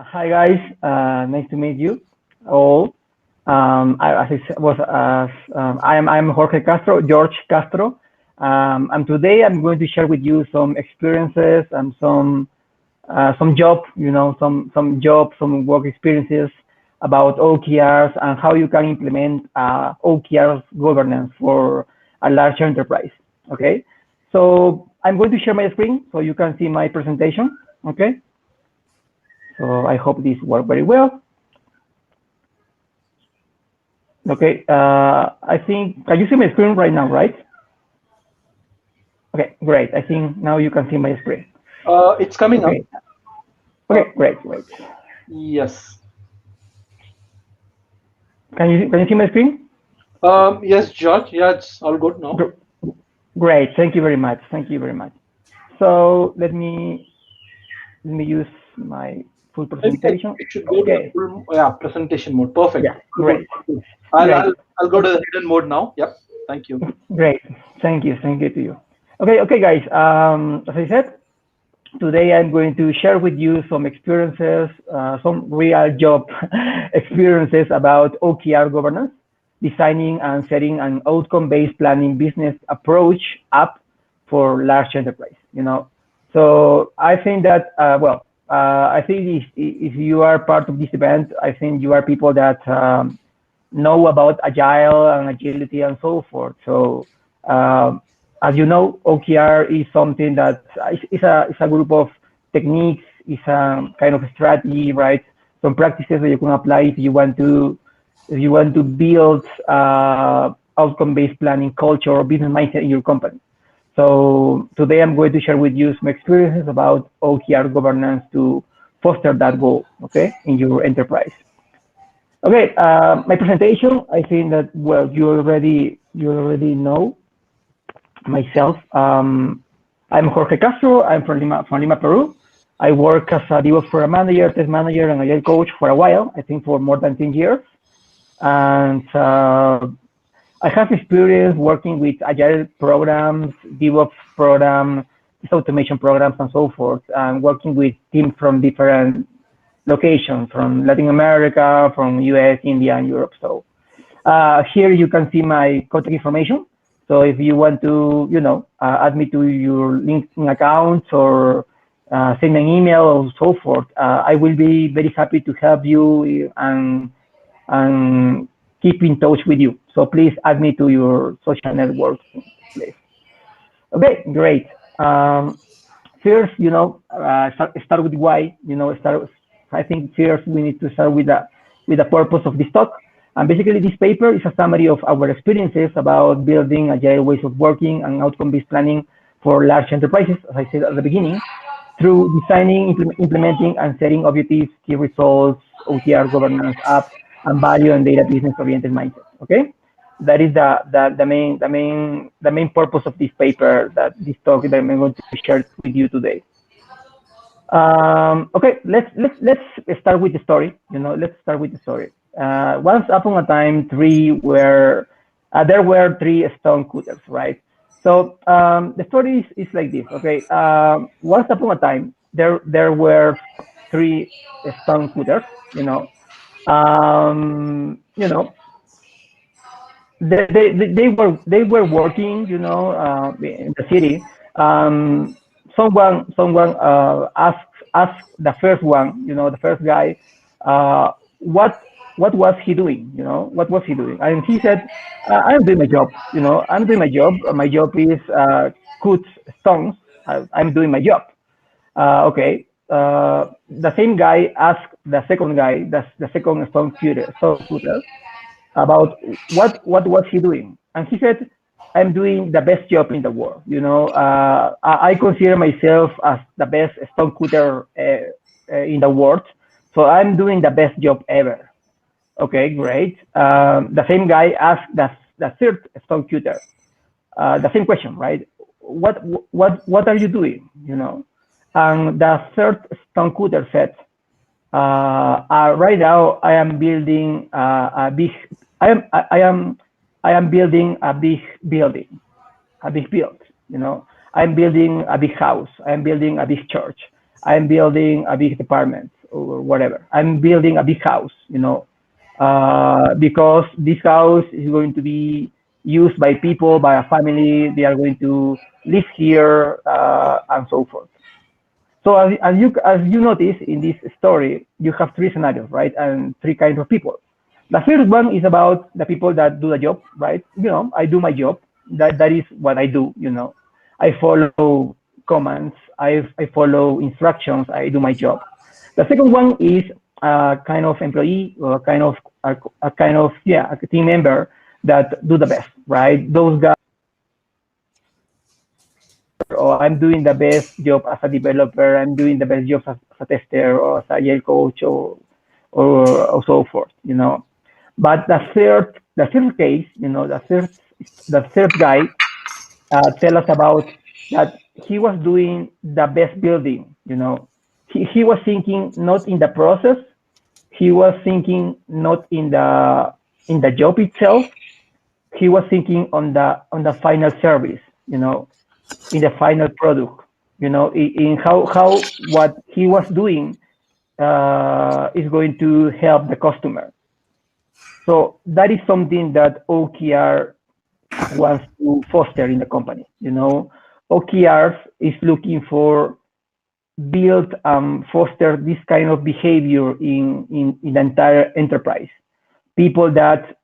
Hi guys, nice to meet you all. As I was, I'm Jorge Castro, George Castro, and today I'm going to share with you some experiences and some job, some work experiences about OKRs and how you can implement OKRs governance for a large enterprise. Okay, so I'm going to share my screen so you can see my presentation. Okay. So I hope this worked very well. Okay, I think, can you see my screen right now, right? Okay, great. I think now you can see my screen. It's coming Okay. up. Okay, great. Yes. Can you see my screen? Yes, George. Yeah, it's all good now. Great. Thank you very much. So let me use my full Maybe presentation. it should go to the full presentation mode. Perfect. Yeah, great. I'll go to the hidden mode now. Yep. Thank you. Great. Thank you to you. Okay, guys. As I said, today I'm going to share with you some experiences, some real job experiences about OKR governance, designing and setting an outcome-based planning business approach app for large enterprise. So I think that I think if you are part of this event, I think you are people that know about agile and agility and so forth. So as you know, OKR is something that is a group of techniques, is a kind of a strategy, right? Some practices that you can apply if you want to build outcome-based planning culture or business mindset in your company. So today I'm going to share with you some experiences about OKR governance to foster that goal, okay, in your enterprise. Okay, my presentation, I think that, well, you already know myself. I'm Jorge Castro. I'm from Lima, Peru. I work as a DevOps Program Manager, Test Manager, and Agile Coach for a while, I think for more than 10 years. And I have experience working with Agile programs, DevOps programs, automation programs, and so forth, and working with teams from different locations, from Latin America, from US, India, and Europe. So here you can see my contact information. So if you want to, add me to your LinkedIn accounts or send me an email or so forth, I will be very happy to help you and keep in touch with you. So please add me to your social networks, please. Okay, great. First, start with why. I think first we need to start with the purpose of this talk. And basically, this paper is a summary of our experiences about building agile ways of working and outcome-based planning for large enterprises, as I said at the beginning, through designing, implementing, and setting objectives, key results, OKR governance, apps, and value and data business-oriented mindset. Okay, that is the main purpose of this paper, this talk that I'm going to share with you today. Okay, let's start with the story. Let's start with the story. Once upon a time, there were three stone cutters, right? So the story is like this. Okay, once upon a time, there were three stone cutters. They were working, in the city. Someone asked the first one, the first guy, what was he doing? What was he doing? And he said, I'm doing my job. I'm doing my job. My job is cut stones. I'm doing my job. Okay. The same guy asked the second guy, the second stone cutter, about what was he doing, and he said, I'm doing the best job in the world. I consider myself as the best stone cutter in the world, so I'm doing the best job ever. Okay, great. The same guy asked the third stone cutter the same question, right? What are you doing? And the third stone cutter said, right now I am building a big building a big building, I'm building a big house, I'm building a big church, I'm building a big department, or whatever. I'm building a big house, because this house is going to be used by people, by a family. They are going to live here, and so forth. So as you notice in this story, you have three scenarios, right? And three kinds of people. The first one is about the people that do the job, right? I do my job. That is what I do. I follow commands. I follow instructions. I do my job. The second one is a kind of employee, or a kind of a team member that do the best, right? Those guys, or I'm doing the best job as a developer, I'm doing the best job as a tester, or as a Agile coach, or so forth. But the third case, the third guy, tell us about that he was doing the best building. He was thinking not in the process, he was thinking not in the job itself, he was thinking on the final service, in the final product, in how what he was doing is going to help the customer. So that is something that OKR wants to foster in the company. OKRs is looking for build foster this kind of behavior in the entire enterprise. People that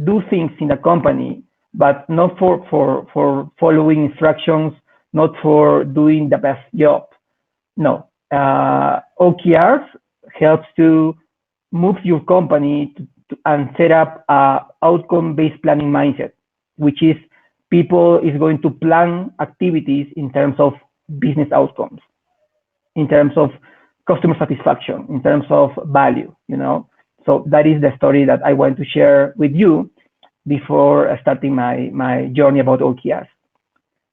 do things in the company, but not for following instructions, not for doing the best job. No, OKRs helps to move your company and set up a outcome-based planning mindset, which is people is going to plan activities in terms of business outcomes, in terms of customer satisfaction, in terms of value. So that is the story that I want to share with you before starting my journey about OKRs.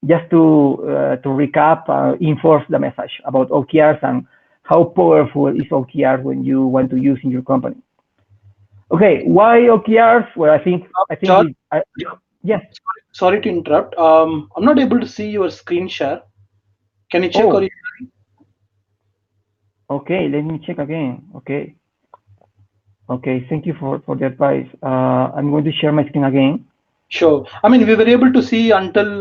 Just to recap, enforce the message about OKRs and how powerful is OKRs when you want to use in your company. Okay, why OKRs? Well, I think George, yes. Sorry to interrupt. I'm not able to see your screen share. Can you check? Oh. Or Okay, let me check again. Okay, thank you for the advice. I'm going to share my screen again. Sure. I mean, we were able to see until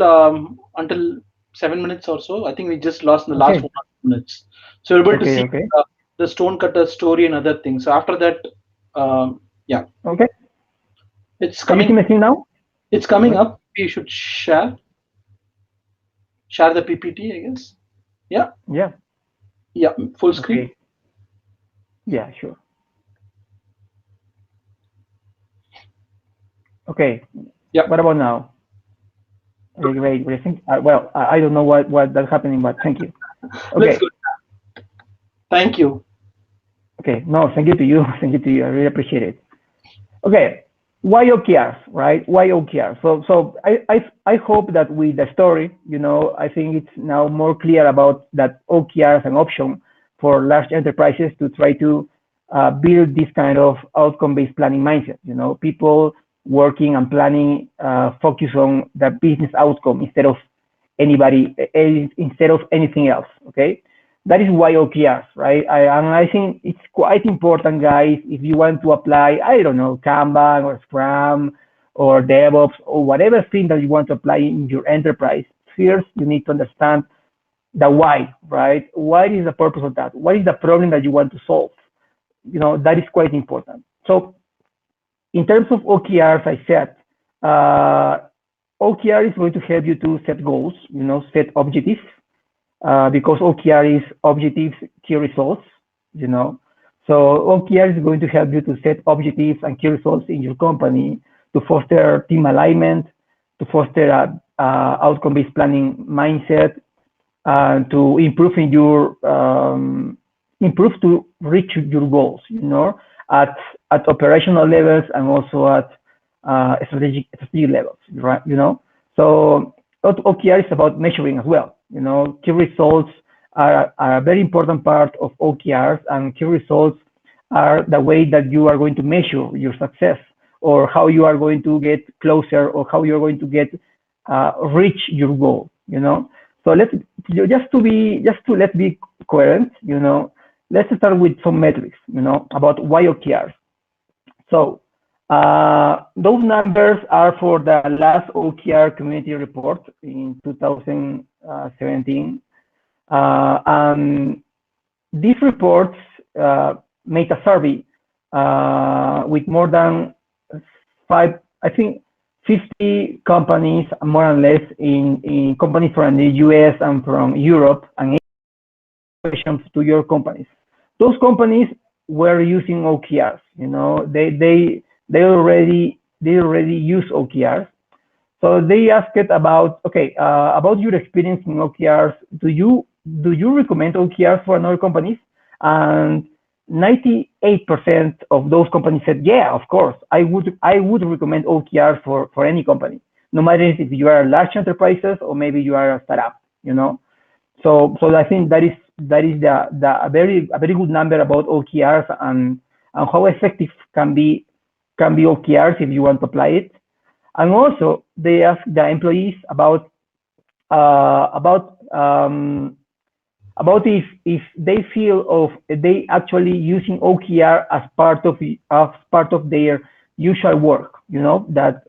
7 minutes or so. I think we just lost in the last 1 minutes. So we're able to see the stonecutter story and other things. So after that, yeah. Okay. It's coming. Can you see my screen now? It's coming up. You should share the PPT, I guess. Yeah. Yeah. Yeah. Full screen. Okay. Yeah. Sure. Okay. Yeah. What about now? Okay, great. I think, well, I don't know what that's happening, but thank you. Okay. Thank you. Okay. No, thank you to you. Thank you to you. I really appreciate it. Okay. Why OKRs, right? Why OKRs? So I hope that with the story, I think it's now more clear about that OKR as an option for large enterprises to try to build this kind of outcome-based planning mindset. People working and planning focus on the business outcome instead of anything else. Okay. That is why OKRs, right? And I think it's quite important, guys, if you want to apply, I don't know, Kanban or Scrum or DevOps or whatever thing that you want to apply in your enterprise. First, you need to understand the why, right? What is the purpose of that? What is the problem that you want to solve? That is quite important. So in terms of OKRs, I said, OKR is going to help you to set goals, set objectives. Because OKR is objectives, key results, So OKR is going to help you to set objectives and key results in your company, to foster team alignment, to foster a outcome-based planning mindset, to improve to reach your goals, at operational levels and also at strategic levels, right? So OKR is about measuring as well. Key results are a very important part of OKRs, and key results are the way that you are going to measure your success, or how you are going to get closer, or how you are going to get reach your goal. So let's be coherent. let's start with some metrics, about why OKRs. So those numbers are for the last OKR community report in 2017. And these reports made a survey with more than 50 companies, more or less, in companies from the US and from Europe, and questions to your companies. Those companies were using OKRs. They already use OKRs. So they asked about, okay, about your experience in OKRs. Do you recommend OKRs for another companies? And 98% of those companies said, yeah, of course, I would recommend OKRs for any company, no matter if you are large enterprises or maybe you are a startup. So I think that is a very good number about OKRs and how effective can be OKRs if you want to apply it. And also they ask the employees about if they feel they actually using OKR as part of their usual work, that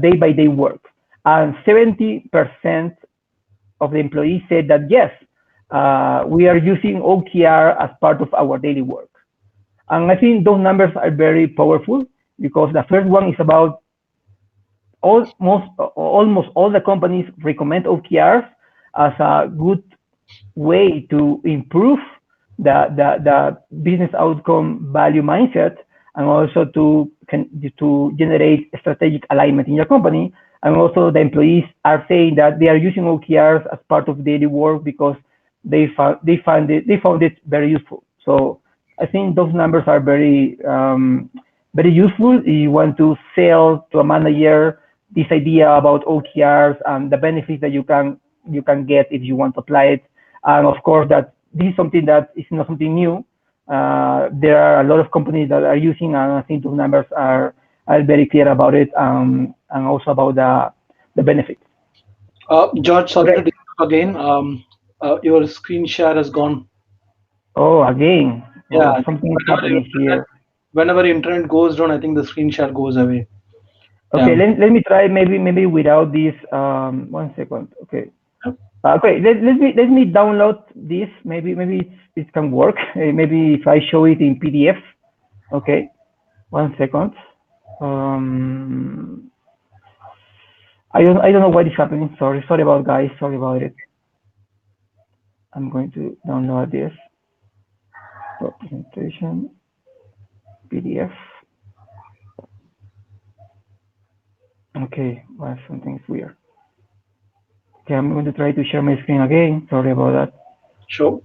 day by day work. And 70% of the employees said that yes, we are using OKR as part of our daily work. And I think those numbers are very powerful, because the first one is about almost all the companies recommend OKRs as a good way to improve the business outcome value mindset, and also to generate strategic alignment in your company. And also the employees are saying that they are using OKRs as part of daily work because they found it very useful. So I think those numbers are very useful if you want to sell to a manager this idea about OKRs and the benefits that you can get if you want to apply it. And of course, that this is something that is not something new. There are a lot of companies that are using, and I think those numbers are very clear about it, and also about the benefits. George, sorry to disturb again. Your screen share has gone. Oh, again. Yeah, something is happening here. Whenever internet goes down, I think the screen share goes away. Okay, yeah. Let me try maybe without this. 1 second. Okay. Okay, let me download this. Maybe it can work. Maybe if I show it in PDF. Okay, 1 second. I don't know what is happening. Sorry about guys. Sorry about it. I'm going to download this presentation PDF. Okay, well, something's weird. Okay, I'm going to try to share my screen again. Sorry about that. Sure.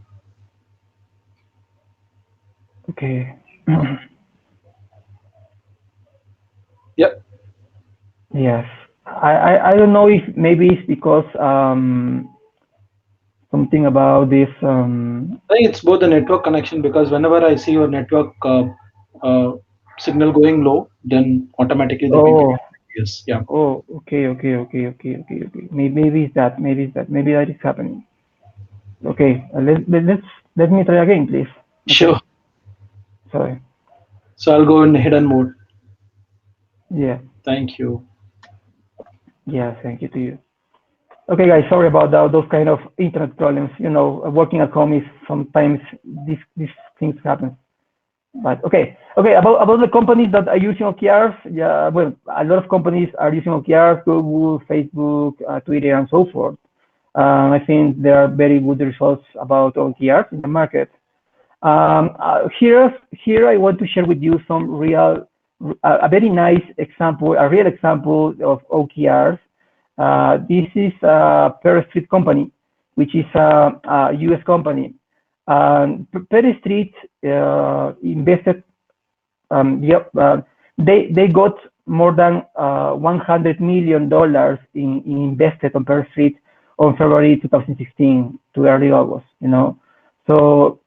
Okay. Yep. Yes. I don't know if maybe it's because something about this. I think it's both the network connection, because whenever I see your network signal going low, then automatically the oh. Yes. Yeah. Oh, okay. Maybe it's that. Maybe that is happening. Okay, let me try again, please. Okay. Sure. Sorry. So I'll go in hidden mode. Yeah. Thank you. Yeah, thank you to you. Okay, guys, sorry about those kind of internet problems. Working at home is sometimes these things happen. But okay, about the companies that are using OKRs. Yeah, well, a lot of companies are using OKRs: Google, Facebook, Twitter, and so forth. I think there are very good results about OKRs in the market. Here I want to share with you some a very nice example, a real example of OKRs. This is Perry Street Company, which is a US company. Perry Street invested. They got more than $100 million in invested on Perry Street on February 2016 to early August. So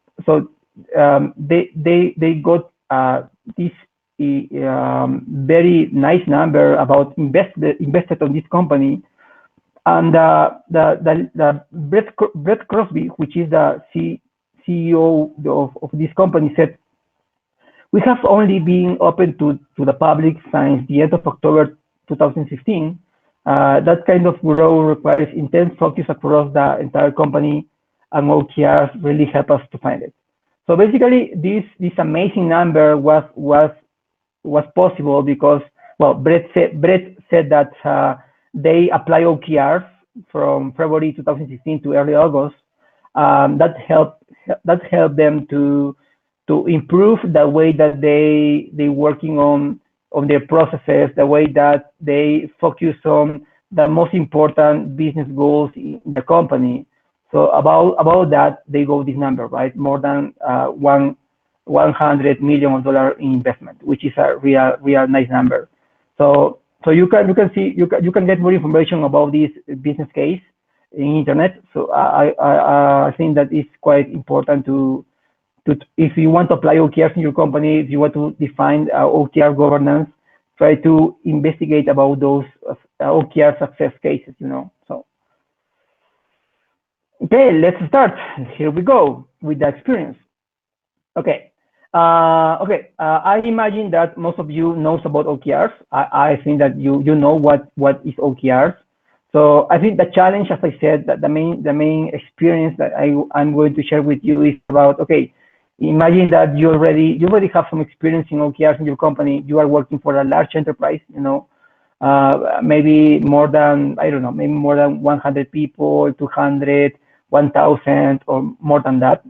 they got this very nice number about invested on this company. And the Brett Crosby, which is the CEO of this company said, we have only been open to the public since the end of October 2016. That kind of growth requires intense focus across the entire company, and OKRs really help us to find it. So basically, this amazing number was possible because, well, Brett said that they apply OKRs from February 2016 to early August. That helped them to improve the way that they working on their processes, the way that they focus on the most important business goals in the company. So about that, they go this number, right? More than $100 million in investment, which is a real nice number. So you can see, you can get more information about this business case in internet. So I think that it's quite important to if you want to apply OKRs in your company, if you want to define OKR governance, try to investigate about those OKR success cases, So, okay, let's start. Here we go with the experience. Okay. I imagine that most of you knows about OKRs. I think that you know what is OKRs. So I think the challenge, as I said, that the main experience that I'm going to share with you is about, okay, imagine that you already have some experience in OKRs in your company. You are working for a large enterprise, maybe more than, I don't know, maybe more than 100 people, 200, 1,000, or more than that,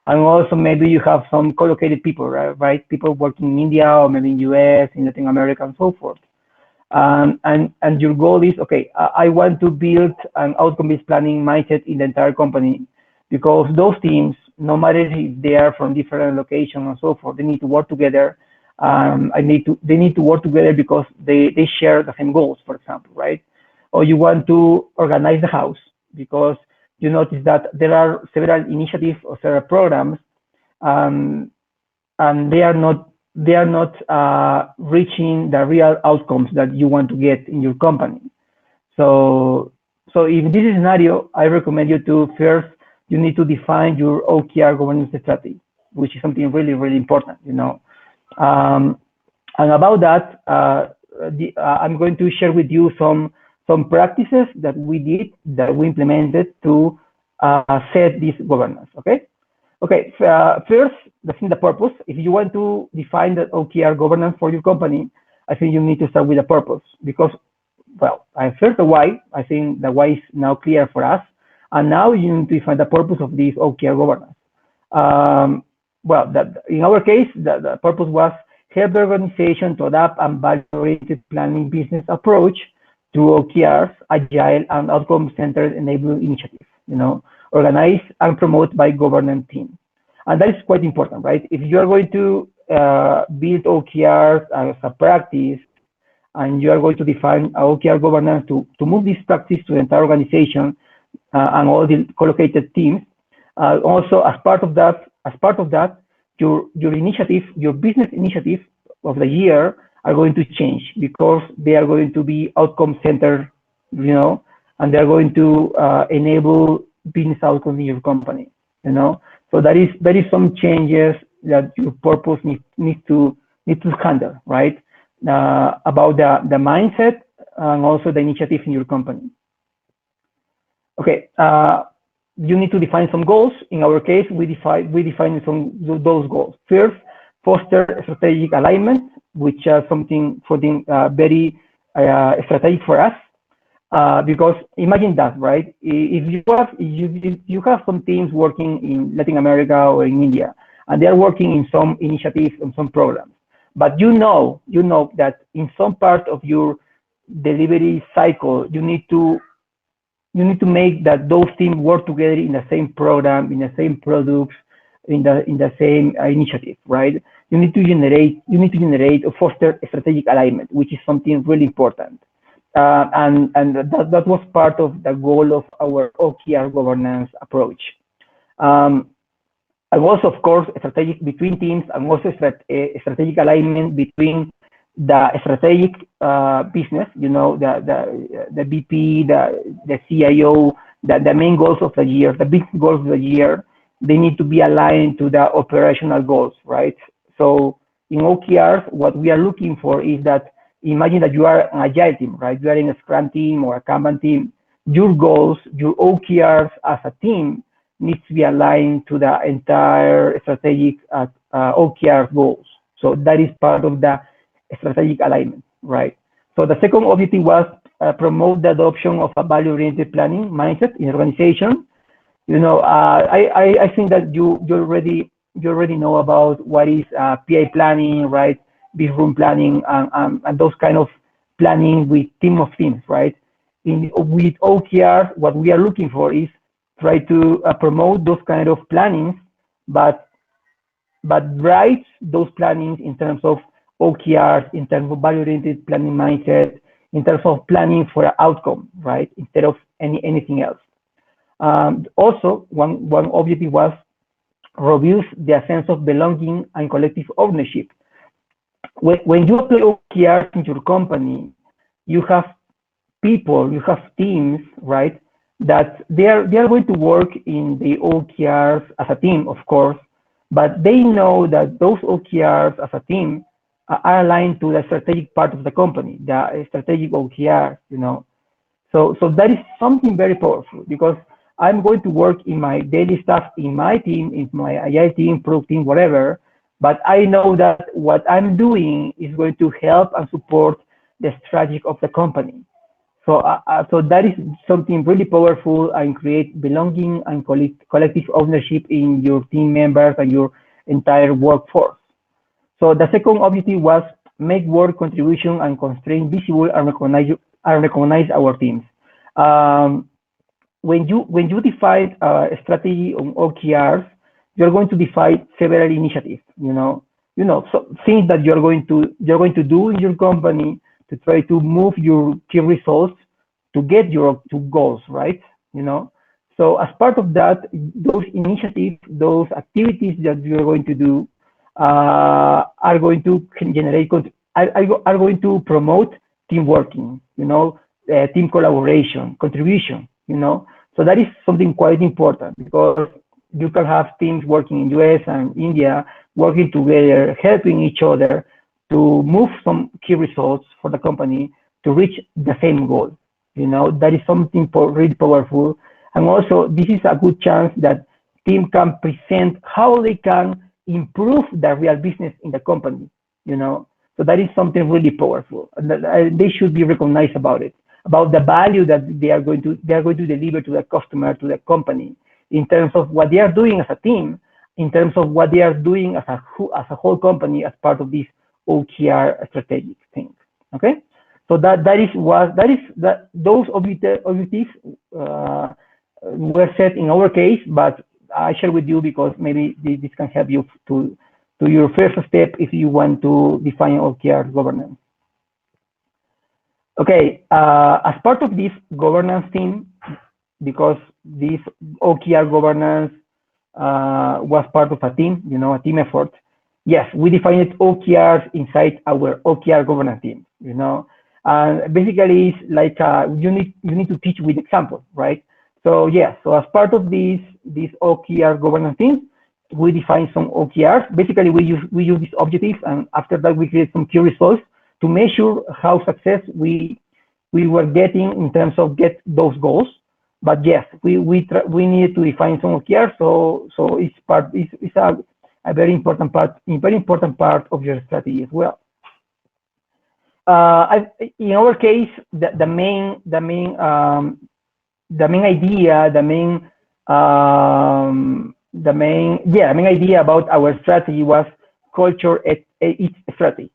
And also maybe you have some co-located people, right? People working in India or maybe in US, in Latin America, and so forth. And your goal is, okay, I want to build an outcome-based planning mindset in the entire company, because those teams, no matter if they are from different locations and so forth, they need to work together. They need to work together because they share the same goals, for example, right? Or you want to organize the house because you notice that there are several initiatives or several programs, and they are not reaching the real outcomes that you want to get in your company. So in this scenario, I recommend you to first, you need to define your OKR governance strategy, which is something really, really important, And about that, I'm going to share with you some practices that we did, that we implemented to set this governance, okay? Okay, first, the purpose. If you want to define the OKR governance for your company, I think you need to start with the purpose, because, well, first the why. I think the why is now clear for us. And now you need to define the purpose of this OKR governance. In our case, the purpose was help the organization to adapt and value-oriented planning business approach to OKRs, agile and outcome-centered enabling initiatives, organized and promoted by governance team. And that is quite important, right? If you are going to build OKRs as a practice, and you are going to define OKR governance to move this practice to the entire organization and all the co-located teams, also as part of that, your initiative, your business initiative of the year are going to change, because they are going to be outcome centered, and they're going to enable business outcomes in your company, So there is some changes that your purpose needs to handle, right? About the mindset and also the initiative in your company. Okay, you need to define some goals. In our case, we define those goals. First, foster strategic alignment, which is something very strategic for us. Because imagine that, right? If you have some teams working in Latin America or in India, and they are working in some initiatives and some programs, but you know that in some part of your delivery cycle, you need to make that those teams work together in the same program, in the same products, in the same initiative, right? You need to generate or foster strategic alignment, which is something really important. And that was part of the goal of our OKR governance approach. And also, of course, strategic between teams, and also strategic alignment between the strategic business, the VP, the CIO, the main goals of the year, the big goals of the year, they need to be aligned to the operational goals, right? So in OKRs, what we are looking for is that, imagine that you are an agile team, right? You are in a Scrum team or a Kanban team. Your goals, your OKRs as a team needs to be aligned to the entire strategic OKR goals. So that is part of the strategic alignment, right? So the second objective was promote the adoption of a value-oriented planning mindset in organization. You know, I think that you already know about what is PA planning, right? Big room planning and those kind of planning with team of teams, right? With OKR, what we are looking for is try to promote those kind of plannings, but write those plannings in terms of OKRs, in terms of value-oriented planning mindset, in terms of planning for an outcome, right? Instead of anything else. Also, one objective was reduce the sense of belonging and collective ownership. When you apply OKRs in your company, you have people, you have teams, right? That they are going to work in the OKRs as a team, of course, but they know that those OKRs as a team are aligned to the strategic part of the company, the strategic OKR, you know. So that is something very powerful, because I'm going to work in my daily stuff, in my team, in my AI team, product team, whatever, but I know that what I'm doing is going to help and support the strategy of the company. So that is something really powerful and create belonging and collective ownership in your team members and your entire workforce. So the second objective was make work contribution and constraint visible and recognize our teams. When you define a strategy on OKRs, you're going to define several initiatives. So things that you're going to do in your company to try to move your key results to get your goals, right? So as part of that, those initiatives, those activities that you're going to do are going to generate, are going to promote team working, team collaboration, contribution, So that is something quite important, because you can have teams working in US and India working together, helping each other to move some key results for the company to reach the same goal. That is something really powerful. And also, this is a good chance that team can present how they can improve the real business in the company. So that is something really powerful, and they should be recognized about it, about the value that they are going to deliver to the customer, to the company, in terms of what they are doing as a team, in terms of what they are doing as a whole company as part of this OKR strategic thing. Okay, so those objectives were set in our case, but I share with you because maybe this can help you to your first step if you want to define OKR governance. Okay, as part of this governance team, because this OKR governance was part of a team, a team effort. Yes, we defined OKRs inside our OKR governance team. And basically it's like you need to teach with example, right? So yes, so as part of this OKR governance team, we define some OKRs. Basically, we use these objectives, and after that, we create some key results to measure how success we were getting in terms of get those goals. But yes, we needed to define some OKRs. So it's a very important part of your strategy as well. In our case, the main idea about our strategy was culture eats strategy.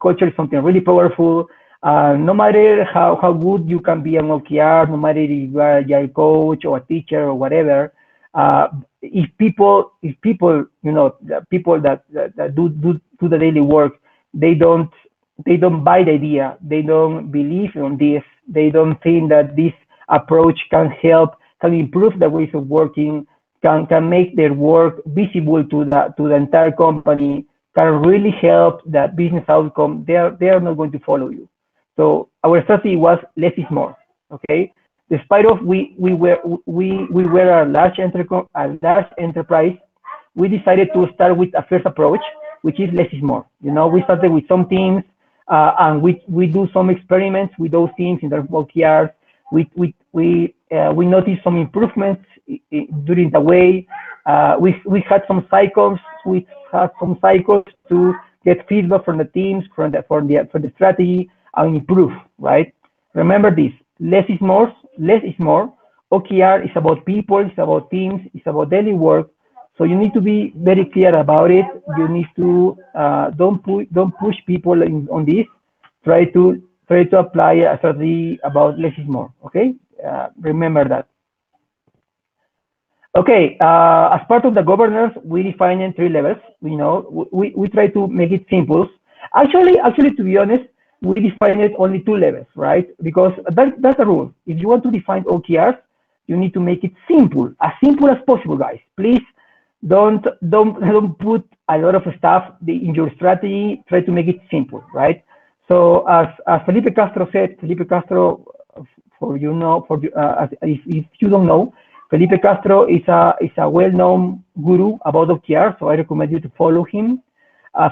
Culture is something really powerful. No matter how good you can be an OKR, no matter if you are a Agile coach or a teacher or whatever, if people, the people that do the daily work, they don't buy the idea, they don't believe on this, they don't think that this approach can improve the ways of working, can make their work visible to the entire company, can really help the business outcome, they are not going to follow you. So our strategy was less is more. Okay, Despite of we were a large enterprise, we decided to start with a first approach, which is less is more. You know, we started with some teams, and we do some experiments with those teams in their OKRs. We noticed some improvements during the way. We had some cycles. We had some cycles to get feedback from the teams, for the strategy, and improve. Right? Remember this: less is more. Less is more. OKR is about people. It's about teams. It's about daily work. So you need to be very clear about it. You need to don't push people on this. Try to apply a strategy about less is more. Okay, remember that. Okay, as part of the governance, we define 3 levels. We try to make it simple. Actually, to be honest, we define it only 2 levels, right? Because that's the rule. If you want to define OKRs, you need to make it simple as possible, guys. Please don't put a lot of stuff in your strategy. Try to make it simple, right? So as Felipe Castro said, if you don't know, Felipe Castro is a well-known guru about OKR, so I recommend you to follow him.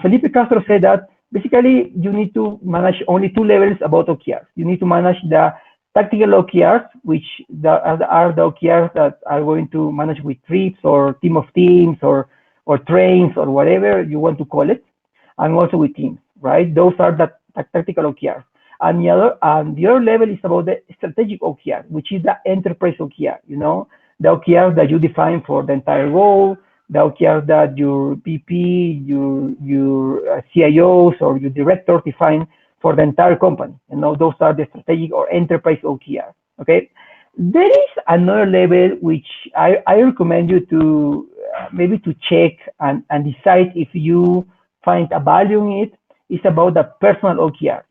Felipe Castro said that basically you need to manage only 2 levels about OKRs. You need to manage the tactical OKRs, which are the OKRs that are going to manage with trips or team of teams or trains or whatever you want to call it, and also with teams, right? Those are the tactical OKRs. And the other level is about the strategic OKR, which is the enterprise OKR, the OKR that you define for the entire role, the OKR that your VP, your CIOs or your directors define for the entire company. Those are the strategic or enterprise OKR. Okay. There is another level which I recommend you to maybe to check and decide if you find a value in it. It's about the personal OKR.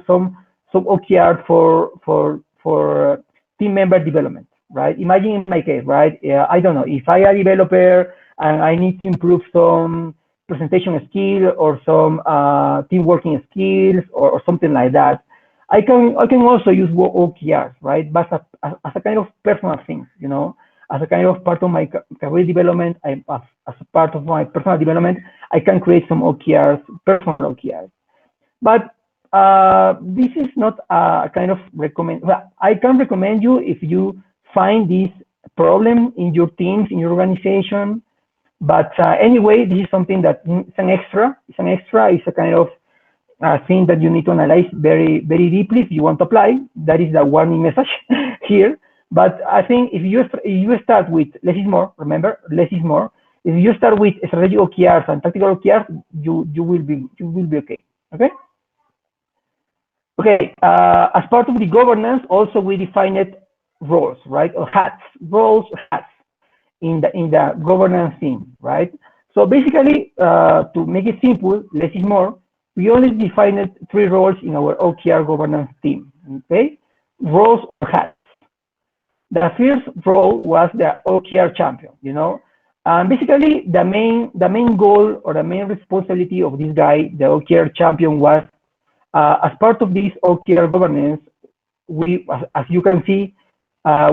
Some OKR for team member development, right? Imagine in my case, right? I don't know, if I am a developer and I need to improve some presentation skill or some team working skills or something like that, I can also use OKRs, right? But as a kind of personal thing, as a kind of part of my career development, as a part of my personal development, I can create some OKRs, personal OKRs. But this is not a kind of recommend. Well, I can recommend you if you find this problem in your teams, in your organization. But anyway, this is something that it's an extra. It's a kind of thing that you need to analyze very, very deeply if you want to apply. That is the warning message here. But I think if you start with less is more, remember, less is more. If you start with strategic OKRs and tactical OKRs, you will be okay. Okay. Okay. As part of the governance, also we defined roles, right, or hats, roles, hats in the governance team, right? So basically, to make it simple, less is more. We only defined 3 roles in our OKR governance team. Okay, roles or hats. The first role was the OKR champion. And basically the main goal or the main responsibility of this guy, the OKR champion, was as part of this OKR governance. We, as you can see,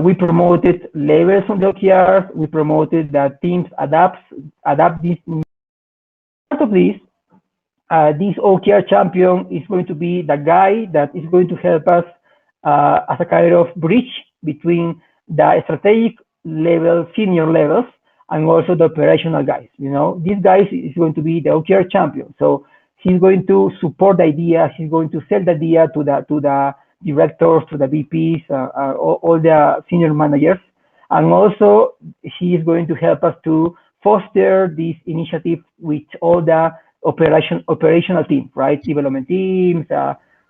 we promoted levels on the OKRs. We promoted that teams adapt this. Part of this, this OKR champion is going to be the guy that is going to help us as a kind of bridge between the strategic level, senior levels, and also the operational guys. This guy is going to be the OKR champion. So he's going to support the idea. He's going to sell the idea to the directors, to the VPs, all the senior managers. And also he is going to help us to foster this initiative with all the operational teams, right? Development teams,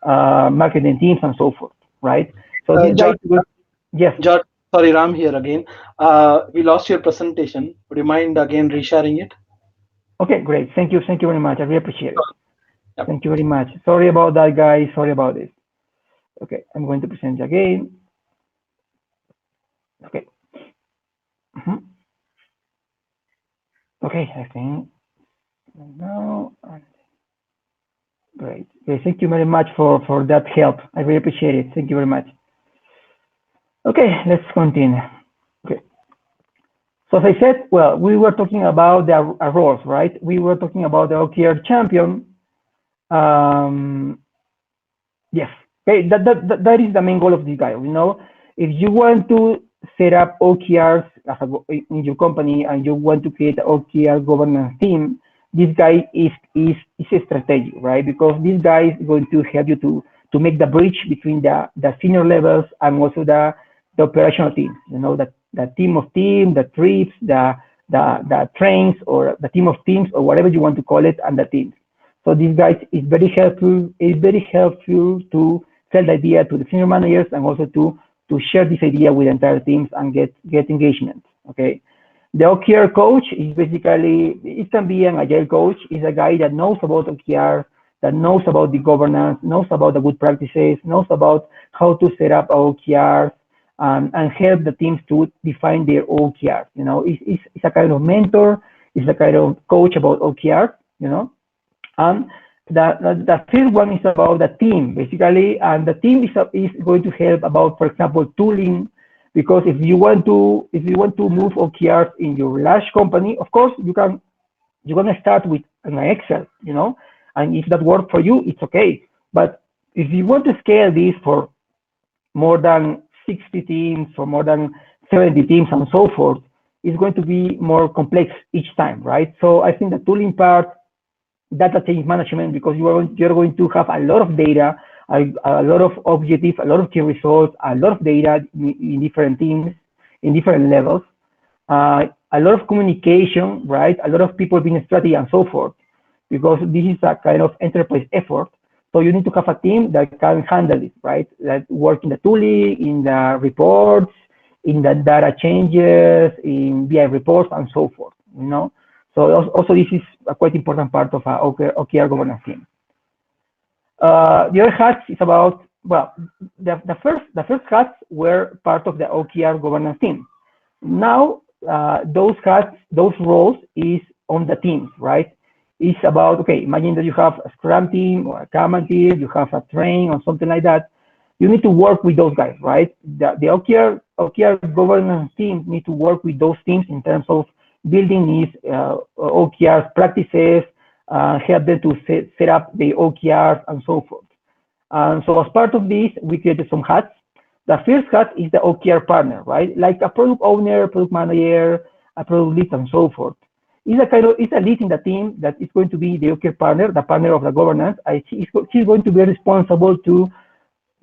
marketing teams, and so forth, right? So this guy, yes. George, sorry, Ram here again. We lost your presentation. Would you mind again resharing it? Okay, great. Thank you very much. I really appreciate it. Yep. Thank you very much. Sorry about that, guys. Sorry about this. Okay, I'm going to present again. Okay. Okay, I think now. Great. Okay, thank you very much for that help. I really appreciate it. Thank you very much. Okay, let's continue. Okay. So as I said, well, we were talking about the roles, right? We were talking about the OKR champion. Yes. Okay, that is the main goal of this guy. You know, if you want to set up OKRs in your company and you want to create an OKR governance team, this guy is a strategy, right? Because this guy is going to help you to make the bridge between the senior levels and also the operational team. You know, the team of team, the trips, the trains, or the team of teams, or whatever you want to call it, and the teams. So these guys is very helpful. It's very helpful to sell the idea to the senior managers and also to share this idea with entire teams and get engagement. Okay. The OKR coach is basically, it can be an agile coach. Is a guy that knows about OKR, that knows about the governance, knows about the good practices, knows about how to set up OKRs, and help the teams to define their OKRs. You know, it's a kind of mentor. It's a kind of coach about OKRs. You know, and the third one is about the team, basically, and the team is going to help about, for example, tooling, because if you want to move OKRs in your large company, of course you're gonna start with an Excel, you know, and if that works for you, it's okay. But if you want to scale this for more than 60 teams or more than 70 teams and so forth, it's going to be more complex each time, right? So I think the tooling part, data change management, because you're going to have a lot of data, a lot of objectives, a lot of key results, a lot of data in different teams, in different levels, a lot of communication, right? A lot of people being strategy and so forth, because this is a kind of enterprise effort. So you need to have a team that can handle it, right? That work in the tooling, in the reports, in the data changes, in BI reports, and so forth, you know? So also this is a quite important part of our OKR governance team. The other hats is about, well, the first hats were part of the OKR governance team. Now those hats, those roles is on the teams, right? It's about, okay, imagine that you have a Scrum team or a Kanban team, you have a train or something like that. You need to work with those guys, right? The OKR governance team need to work with those teams in terms of building these OKR practices, help them to set up the OKRs and so forth. And so as part of this, we created some hats. The first hat is the OKR partner, right? Like a product owner, product manager, a product lead, and so forth. It's a lead in the team that is going to be the OKR partner, the partner of the governance. She's going to be responsible to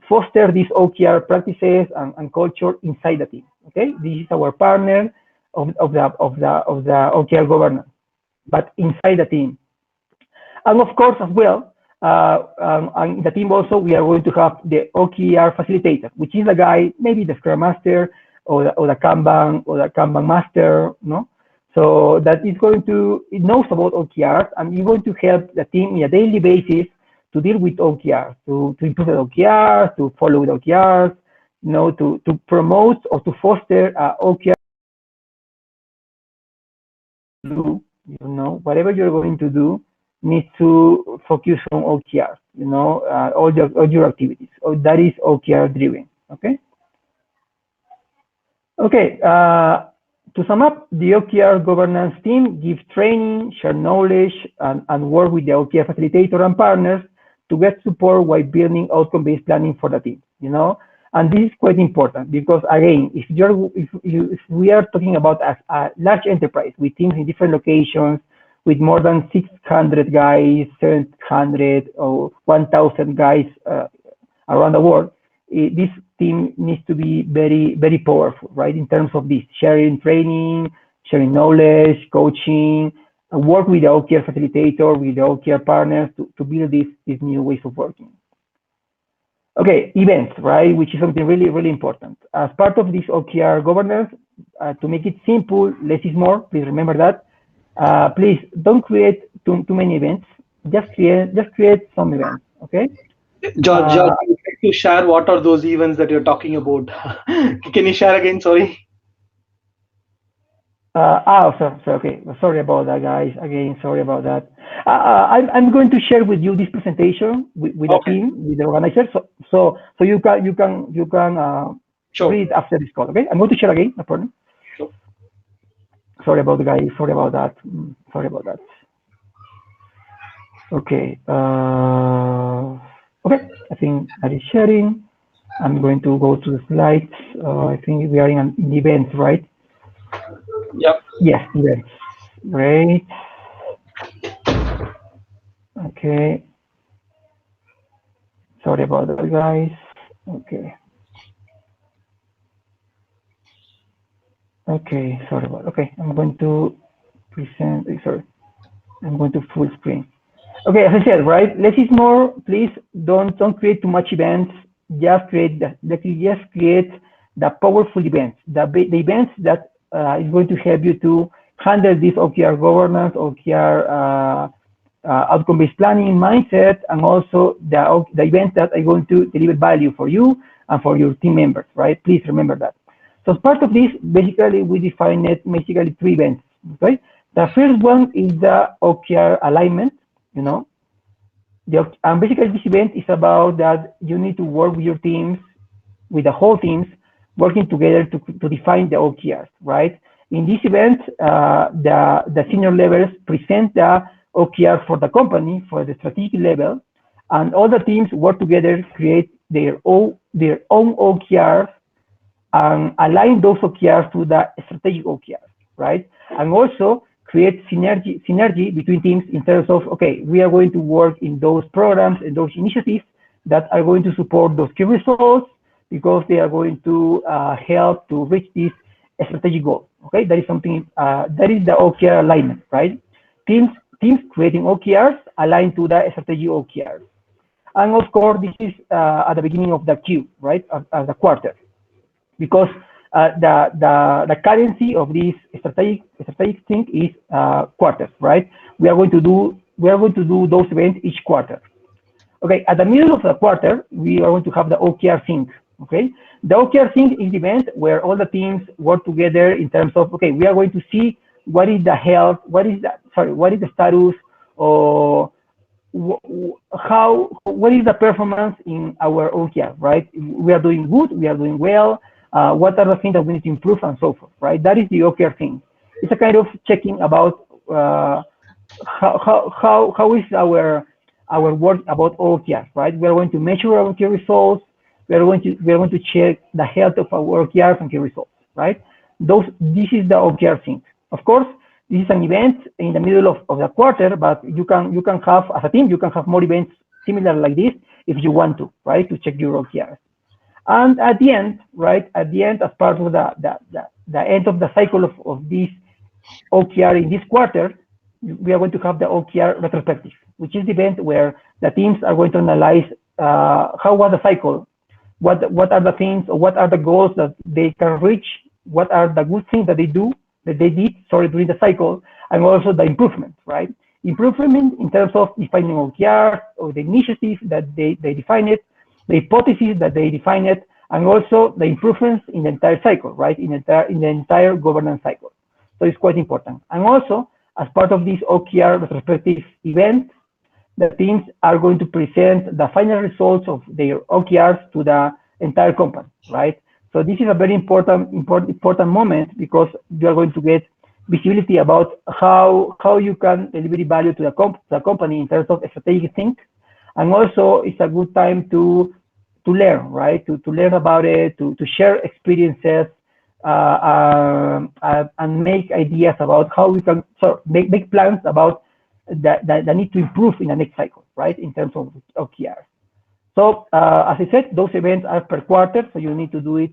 foster these OKR practices and culture inside the team. Okay, this is our partner of the OKR governance, but inside the team. And of course, as well, and the team also, we are going to have the OKR facilitator, which is the guy, maybe the Scrum Master or the Kanban Master, no? So that is going to, it knows about OKRs, and you're going to help the team on a daily basis to deal with OKRs, to improve the OKRs, to follow the OKRs, you know, to promote or to foster OKR. You know, whatever you're going to do needs to focus on OKR, you know, all your activities. So that is OKR driven, okay? Okay, to sum up, the OKR governance team gives training, share knowledge, and work with the OKR facilitator and partners to get support while building outcome-based planning for the team, you know? And this is quite important because, again, if we are talking about a large enterprise with teams in different locations, with more than 600 guys, 700 or 1,000 guys around the world, this team needs to be very, very powerful, right? In terms of this, sharing training, sharing knowledge, coaching, work with the OKR facilitator, with the OKR partners to build these new ways of working. Okay, events, right? Which is something really, really important. As part of this OKR governance, to make it simple, less is more. Please remember that. Please don't create too many events. Just create some events. Okay. George, would you like to share what are those events that you're talking about? Can you share again? Sorry. Okay. Sorry about that, guys. Again, sorry about that. I'm going to share with you this presentation with the team, with the organizer, so you can Sure. Read it after this call, okay? I'm going to share again, no problem. Sure. Sorry about the guys, sorry about that. Sorry about that. Okay. Okay, I think that is sharing. I'm going to go to the slides. I think we are in events, right? Yep. Yes, events. Great. Okay. Sorry about that, guys. Okay. Okay, sorry about. Okay, I'm going to present. Sorry, I'm going to full screen. Okay, as I said, right? Less is more. Please don't create too much events. Just create the powerful events, the events that is going to help you to handle this OKR governance, OKR outcome-based planning mindset, and also the events that are going to deliver value for you and for your team members, right? Please remember that. So as part of this, basically we define it basically 3 events, okay? The first one is the OKR alignment, you know. And basically this event is about that you need to work with your teams, with the whole teams, working together to define the OKRs, right? In this event, the senior levels present the OKR for the company, for the strategic level, and all the teams work together, create their own OKRs, and align those OKRs to the strategic OKRs, right? And also create synergy between teams in terms of, okay, we are going to work in those programs and those initiatives that are going to support those key results because they are going to help to reach this strategic goal. Okay, that is something that is the OKR alignment, right? Teams creating OKRs aligned to the strategic OKRs. And of course, this is at the beginning of the Q, right, of the quarter, because the currency of this strategic thing is quarters, right? We are going to do those events each quarter. Okay, at the middle of the quarter, we are going to have the OKR sync. Okay, the OKR sync is the event where all the teams work together in terms of, okay, we are going to see what is the health, what is the status, or what is the performance in our OKR, right? We are doing good, we are doing well. What are the things that we need to improve and so forth, right? That is the OKR thing. It's a kind of checking about how is our work about OKR, right? We are going to measure our key results. We are going to check the health of our OKRs and key results, right? This is the OKR thing. Of course, this is an event in the middle of the quarter, but you can have, as a team, you can have more events similar like this if you want to, right? To check your OKRs. And at the end, right? At the end, as part of the end of the cycle of this OKR in this quarter, we are going to have the OKR retrospective, which is the event where the teams are going to analyze how was the cycle, what are the things, or what are the goals that they can reach, what are the good things that they did during the cycle, and also the improvement, right? Improvement in terms of defining OKR or the initiatives that they define it, the hypotheses that they define it, and also the improvements in the entire cycle, right? In the entire governance cycle. So it's quite important. And also, as part of this OKR retrospective event, the teams are going to present the final results of their OKRs to the entire company, right? So this is a very important moment because you are going to get visibility about how you can deliver value to the company in terms of strategic think. And also it's a good time to learn, right? To learn about it, to share experiences, and make ideas about how we can make plans about the need to improve in the next cycle, right? In terms of OKR. So as I said, those events are per quarter, so you need to do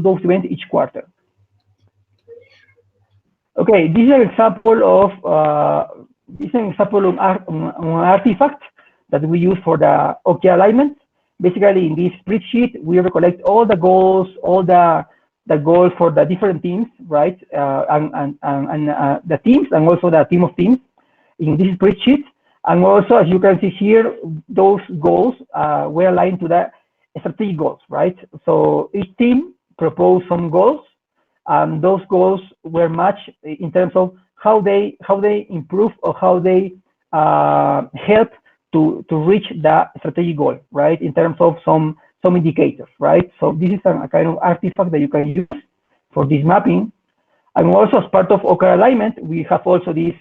those events each quarter. Okay, this is an example of an artifact that we use for the OKR alignment. Basically, in this spreadsheet, we recollect all the goals, all the goals for the different teams, right? And the teams, and also the team of teams in this spreadsheet. And also, as you can see here, those goals were aligned to the strategic goals, right? So each team proposed some goals, and those goals were matched in terms of how they improve or how they help to reach the strategic goal, right? In terms of some some indicators, right? So this is a kind of artifact that you can use for this mapping. And also as part of OKR alignment, we have also this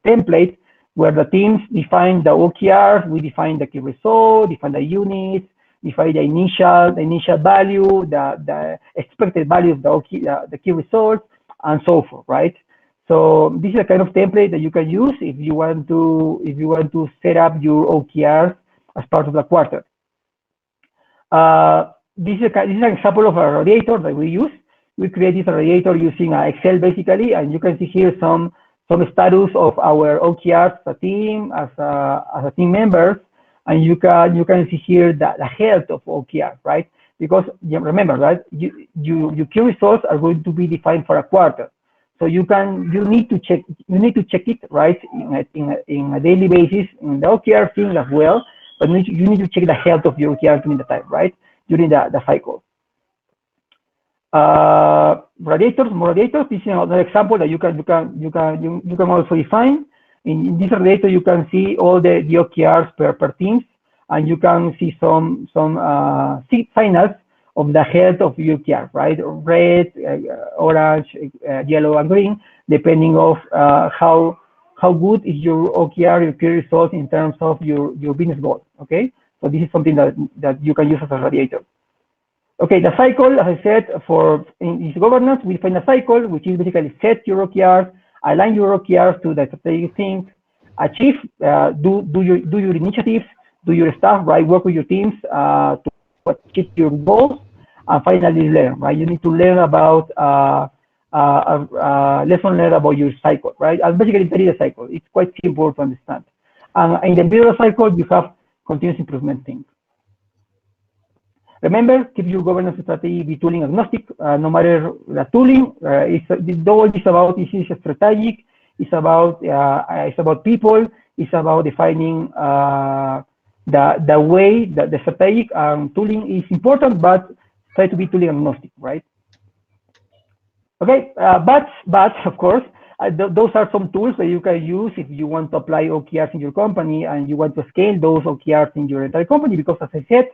template where the teams define the OKRs, we define the key result, define the units, define the initial value, the expected value of the key results, and so forth, right? So this is a kind of template that you can use if you want to set up your OKRs as part of the quarter. This is an example of a radiator that we use. We created a radiator using Excel basically, and you can see here some status of our OKRs as a team, as a team members, and you can see here the health of OKR, right? Because remember, right, your key results are going to be defined for a quarter, so you need to check it, right, in a daily basis in the OKR thing as well. But you need to check the health of your OKR during the time, right, during the cycle. More radiators. This is another example that you can also define. In this radiator, you can see all the OKRs per teams, and you can see some signals of the health of OKR, right? Red, orange, yellow, and green, depending of how good is your OKR, your key results in terms of your business goal. Okay, so this is something that you can use as a radiator. Okay, the cycle, as I said, in this governance, we find a cycle, which is basically set your OKRs, align your OKRs to the strategic things, achieve, do your initiatives, do your stuff, right? Work with your teams to achieve your goals, and finally learn, right? You need to learn about lesson learned about your cycle, right? And basically, that is a cycle. It's quite simple to understand. And in the middle of the cycle, you have continuous improvement things. Remember, keep your governance strategy be tooling agnostic, no matter the tooling. The goal is about strategic. It's about people. It's about defining the way that the strategic tooling is important, but try to be tooling agnostic, right? Okay, but of course, those are some tools that you can use if you want to apply OKRs in your company and you want to scale those OKRs in your entire company, because as I said,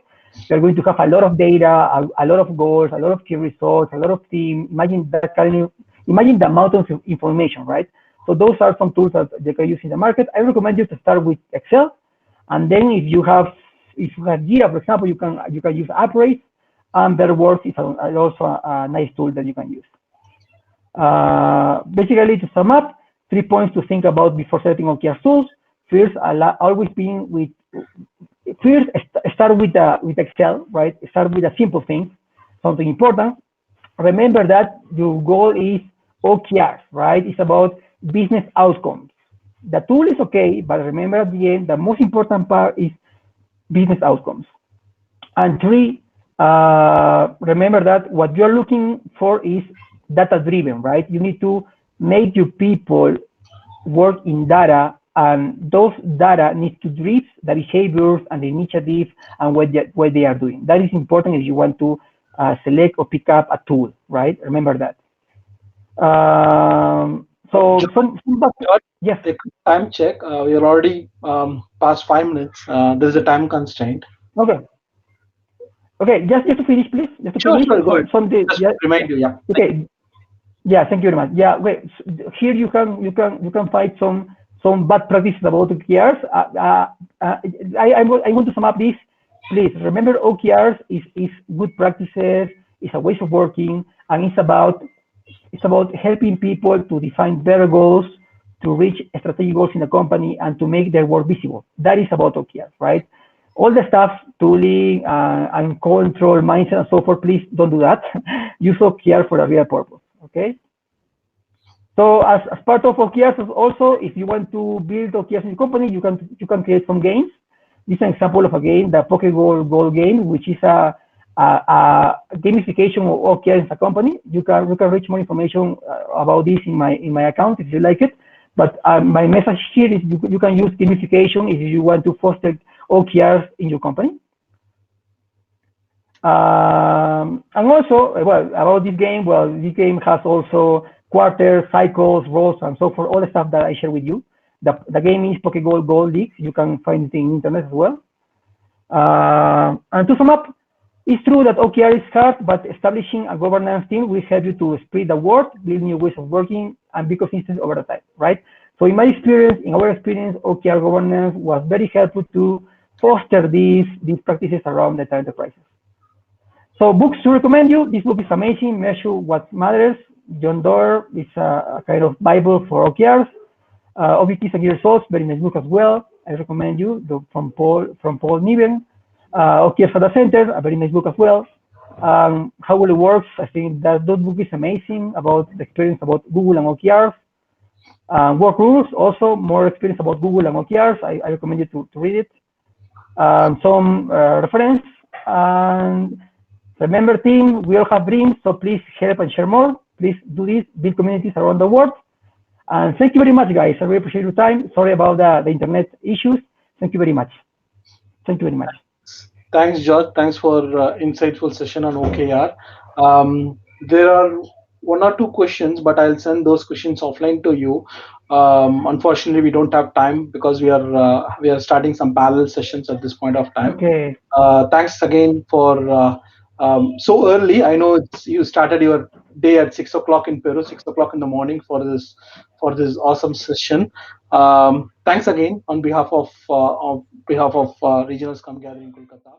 you're going to have a lot of data, a lot of goals, a lot of key results, a lot of team. Imagine the amount of information, right? So those are some tools that you can use in the market. I recommend you to start with Excel, and then if you have Jira, for example, you can use Upgrade, and Betterworks is also a nice tool that you can use. Basically, to sum up, 3 points to think about before setting OKR tools. First, start with Excel, right? Start with a simple thing, something important. Remember that your goal is OKRs, right? It's about business outcomes. The tool is okay, but remember at the end, the most important part is business outcomes. And 3, remember that what you're looking for is data-driven, right? You need to make your people work in data, and those data need to drive the behaviors and the initiatives and what they are doing. That is important if you want to select or pick up a tool, right? Remember that. Yes. A quick time check. We are already past 5 minutes. There's a time constraint. Okay. Okay, just to finish, please. Just to finish. Sure, go ahead. Just remind you, yeah. Okay. Yeah, thank you very much. Yeah, wait. Here you can find some bad practices about OKRs. I want to sum up this. Please remember, OKRs is good practices. It's a way of working, and it's about helping people to define better goals, to reach strategic goals in the company, and to make their work visible. That is about OKRs, right? All the stuff, tooling and control, mindset, and so forth. Please don't do that. Use OKR for a real purpose. Okay. So as part of OKRs, also, if you want to build OKRs in your company, you can create some games. This is an example of a game, the Goal game, which is a gamification of OKRs in a company. You can reach more information about this in my account if you like it. But my message here is you can use gamification if you want to foster OKRs in your company. And also, well, about this game, this game has also quarters, cycles, roles, and so forth, all the stuff that I share with you. The game is Goal League. You can find it in internet as well. And to sum up, it's true that OKR is hard, but establishing a governance team will help you to spread the word, build new ways of working, and be consistent over the time, right? So in my experience, in our experience, OKR governance was very helpful to foster these practices around the enterprises. So books to recommend you. This book is amazing. Measure What Matters. John Doerr is a kind of Bible for OKRs. OBPs and results, very nice book as well. I recommend you from Paul Niven. OKRs at the Center, a very nice book as well. How Well It Works, I think that book is amazing about the experience about Google and OKRs. Work Rules, also more experience about Google and OKRs. I recommend you to read it. Some reference. And remember, team, we all have dreams, so please help and share more. Please do this, build communities around the world. And thank you very much, guys. I really appreciate your time. Sorry about the internet issues. Thank you very much. Thank you very much. Thanks, George. Thanks for insightful session on OKR. There are one or two questions, but I'll send those questions offline to you. Unfortunately, we don't have time because we are starting some parallel sessions at this point of time. Okay. Thanks again for so early. I know you started your day at 6 o'clock in Peru, 6 o'clock in the morning for this awesome session. Thanks again on behalf of Regional Scrum Gathering Kolkata.